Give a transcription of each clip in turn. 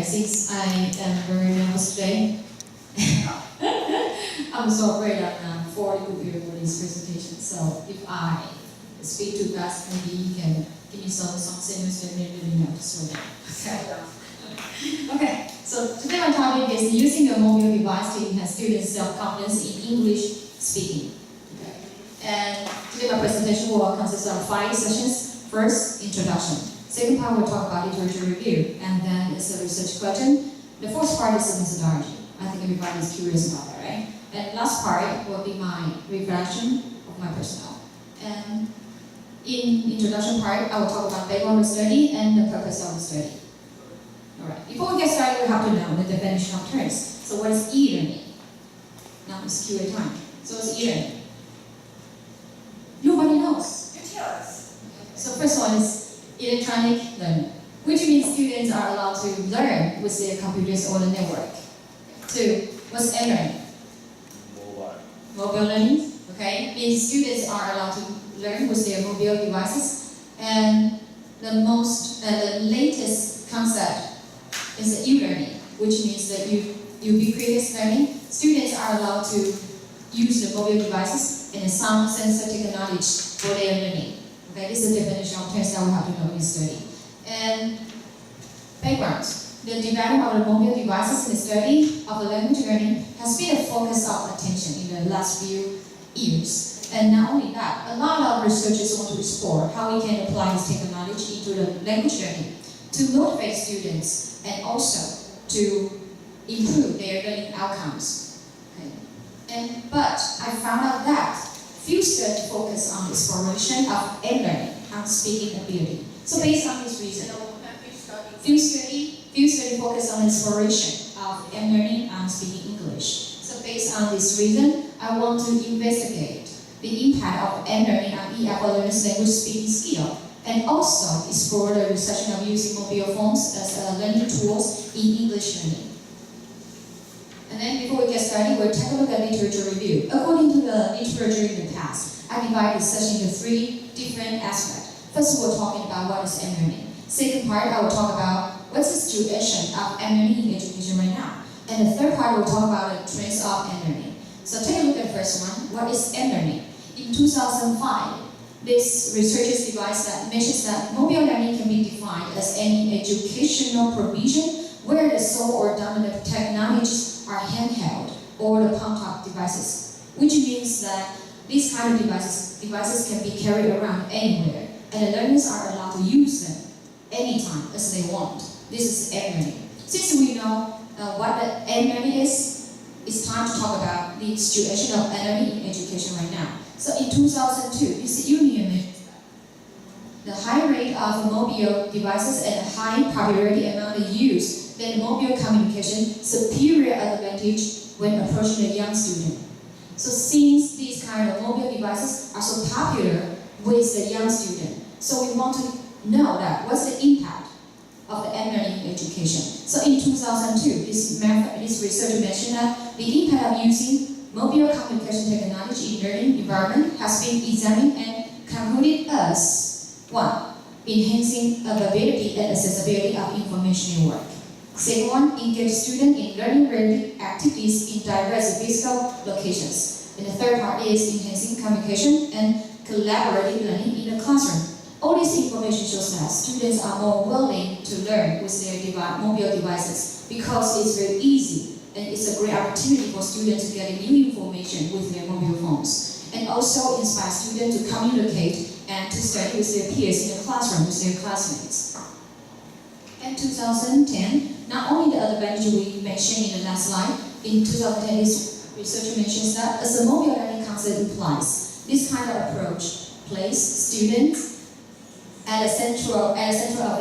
Okay, since I am very nervous today, I'm so afraid I'm 40 could be for this presentation. So if I speak too fast, maybe you can give me some signals that maybe you know to slow down. Okay, so today my topic is using a mobile device to enhance students' self-confidence in English speaking. Okay. And today my presentation will consist of 5 sessions. First, introduction. Second part, we'll talk about literature review, and then it's a research question. The fourth part is the methodology. I think everybody is curious about that, right? And last part will be my reflection of my personnel. And in introduction part, I will talk about background of study and the purpose of the study. Alright, before we get started, we have to know the definition of terms. So what is e-learning? Now it's Q&A time. So what's e-learning? Nobody knows. You tell us. So first one is electronic learning, which means students are allowed to learn with their computers or the network. 2, what's e-learning? Mobile learning, okay, means students are allowed to learn with their mobile devices. And the latest concept is e-learning, which means that ubiquitous learning. Students are allowed to use the mobile devices and the sound sensor technology for their learning. Okay, this is the definition of terms that we have to know in this study. And background. The development of the mobile devices in the study of the language learning has been a focus of attention in the last few years. And not only that, a lot of researchers want to explore how we can apply this technology into the language learning to motivate students and also to improve their learning outcomes. Okay. But I found out that few studies focus on the exploration of e-learning and speaking ability. So based on this reason, few studies focus on the exploration of e-learning and speaking English. So based on this reason, I want to investigate the impact of e-learning on e-Apple learners' language speaking skill, and also explore the research of using mobile phones as learning tools in English learning. And then before we get started, we'll take a look at literature review. According to the literature in the past, I divided this session into 3 different aspects. First, we're talking about what is e-learning. Second part, I will talk about what's the situation of e-learning in education right now. And the third part, we'll talk about the trends of e-learning. So take a look at the first one. What is e-learning? In 2005, this researchers device that mentions that mobile learning can be defined as any educational provision where the sole or dominant technologies are handheld or the palm-top devices, which means that these kind of devices can be carried around anywhere, and the learners are allowed to use them anytime as they want. This is e-learning. Since we know what the e-learning is, it's time to talk about the situation of e-learning in education right now. So in 2002, this union the high rate of mobile devices and high popularity among the youth, then mobile communication superior advantage when approaching a young student. So since these kind of mobile devices are so popular with the young student, so we want to know that what's the impact of the e-learning education. So in 2002, this research mentioned that the impact of using mobile communication technology in learning environment has been examined and concluded as 1. Enhancing availability and accessibility of information work. Second one, engage students in learning activities in diverse physical locations. And the third part is enhancing communication and collaborative learning in the classroom. All this information shows that students are more willing to learn with their mobile devices because it's very easy and it's a great opportunity for students to get new information with their mobile phones. And also inspire students to communicate and to study with their peers in the classroom with their classmates. In 2010, not only the advantage we mentioned in the last slide, in 2010 this research mentions that as the mobile learning concept implies, this kind of approach places students at the center of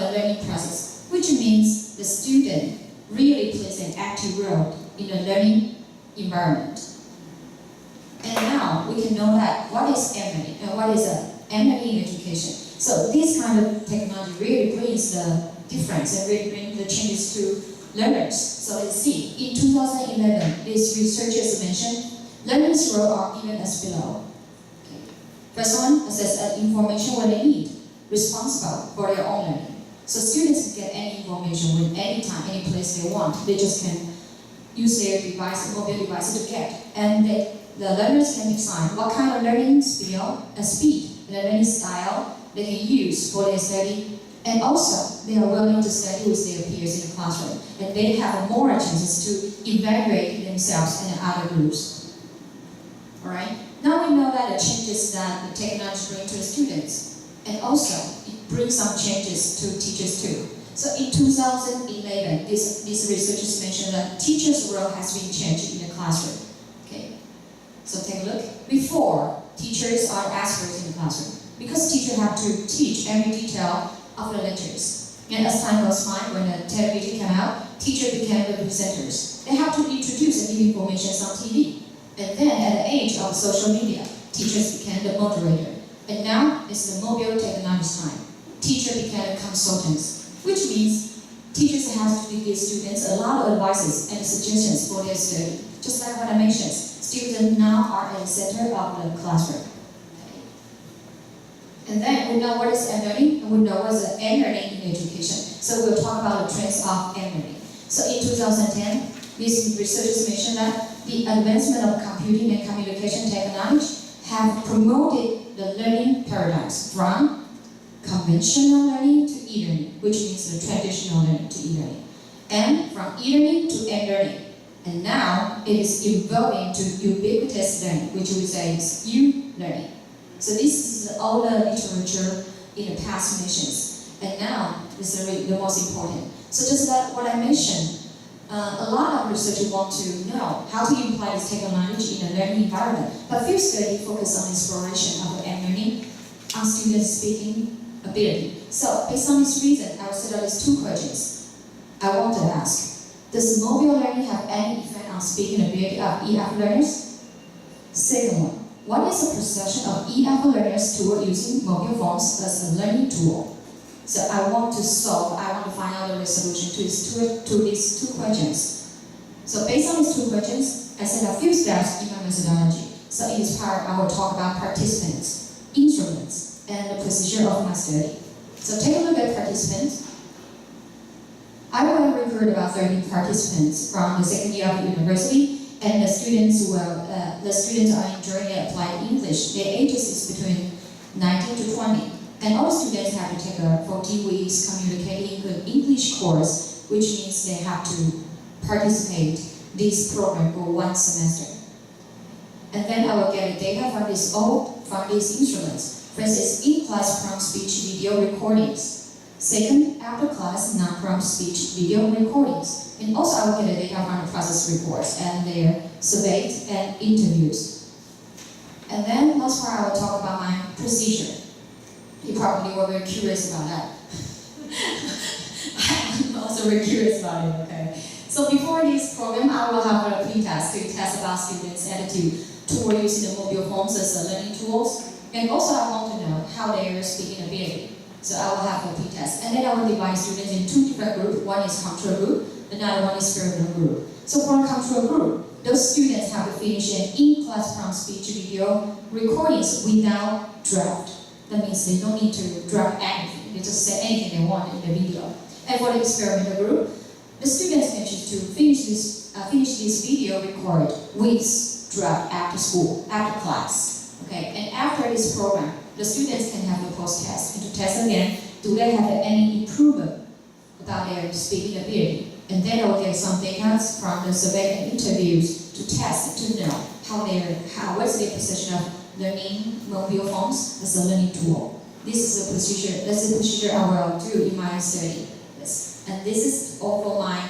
the learning process, which means the student really plays an active role in the learning environment. And now we can know that what is e-learning and what is e-learning education. So this kind of technology really brings the difference and really brings the changes to learners. So let's see. In 2011, these researchers mentioned learners' role are given as below. Okay. First one, assess information what they need, responsible for their own learning. So students can get any information with any time, any place they want. They just can use their device, mobile device to get. And the learners can decide what kind of learning speed and learning style they can use for their study. And also, they are willing to study with their peers in the classroom. And they have more chances to evaluate themselves and other groups. Alright? Now we know that the changes that the technology brings to the students. And also, it brings some changes to teachers too. So in 2011, these researchers mentioned that teachers' role has been changed in the classroom. Okay? So take a look. Before, teachers are experts in the classroom. Because teachers have to teach every detail of the lectures. And as time goes by, when the television came out, teachers became the presenters. They have to introduce and give information on TV. And then at the age of social media, teachers became the moderator. And now it's the mobile technology time. Teachers became the consultants, which means teachers have to give students a lot of advices and suggestions for their study. Just like what I mentioned, students now are at the center of the classroom. And then we know what is e-learning, and we know what is e-learning in education. So we'll talk about the trends of e-learning. So in 2010, these researchers mentioned that the advancement of computing and communication technology have promoted the learning paradigms from conventional learning to e-learning, which means the traditional learning to e-learning, and from e-learning to e-learning. And now it is evolving to ubiquitous learning, which we say is U-learning. So this is all the literature in the past mentions. And now, this is really the most important. So just like what I mentioned, a lot of researchers want to know how to apply this technology in a learning environment. But field study focuses on exploration of e-learning on students' speaking ability. So based on this reason, I will set up these two questions. I want to ask, does mobile learning have any effect on speaking ability of EF learners? Second one, what is the perception of EF learners toward using mobile phones as a learning tool? So I want to find out the resolution to these two questions. So based on these two questions, I set a few steps in my methodology. So in this part, I will talk about participants, instruments, and the procedure of my study. So take a look at participants. I will record about 30 participants from the second year of university. And the students are enjoying applied English. Their ages is between 19 to 20. And all students have to take a 40 weeks communicating good English course, which means they have to participate this program for one semester. And then I will get the data from these instruments. For instance, in-class prompt speech video recordings. Second, after-class non-prompt speech video recordings. And also I will get the data from the process reports and their surveys and interviews. And then last part I will talk about my procedure. You probably were very curious about that. I'm also very curious about it, okay? So before this program, I will have a pre-test to test about students' attitude toward using the mobile phones as learning tools. And also I want to know how they are speaking ability. So I will have a pre-test. And then I will divide students in two different groups. One is control group, another one is experimental group. So for a control group, those students have to finish an in-class prompt speech video recordings without draft. That means they don't need to draft anything. They just say anything they want in the video. And for the experimental group, the students can choose to finish this video recorded with draft after school, after class. Okay, and after this program, the students can have a post-test and to test again, do they have any improvement about their speaking ability? And then they will get some data from the survey and interviews to test to know what's their perception of learning mobile phones as a learning tool. This is the procedure. That's the procedure I will do in my study. Yes. And this is all for my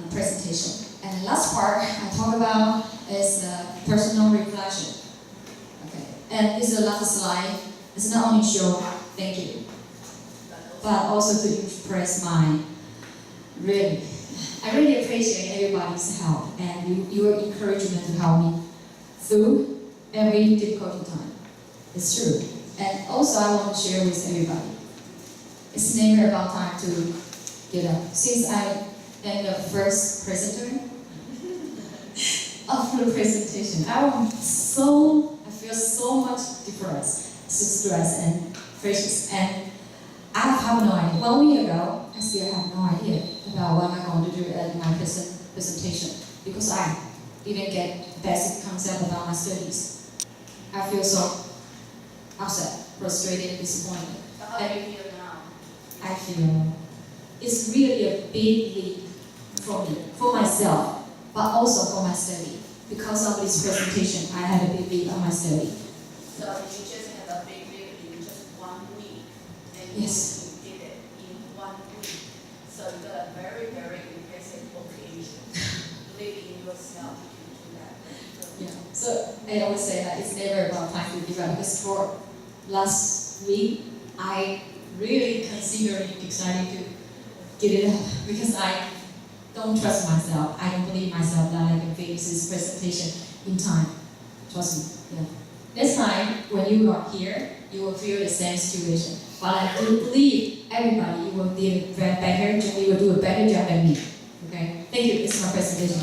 presentation. And the last part I talk about is personal reflection. Okay. And this is the last slide. It's not only show thank you, but also to express my I really appreciate everybody's help and your encouragement to help me through every difficult time. It's true. And also I want to share with everybody. It's never about time to get up. Since I am the first presenter of the presentation, I feel so much difference, stress and precious. And I have no idea. 1 week ago, I still have no idea about what I'm going to do at my presentation because I didn't get basic concept about my studies. I feel so upset, frustrated, disappointed. So how do you feel now? I feel it's really a big leap for me, for myself, but also for my study. Because of this presentation, I had a big leap on my study. So you just had a big leap in just 1 week, and Yes. you did it in 1 week. So you got a very, very impressive occasion. Believe in yourself to do that. Yeah. So I always say that it's never about time to give up because for last week, I really considered deciding to get it up because I don't trust myself. I don't believe myself that I can finish this presentation in time. Trust me. Yeah. Next time when you are here, you will feel the same situation. But I do believe everybody you will do better. You will do a better job than me. Okay. Thank you. This is my presentation.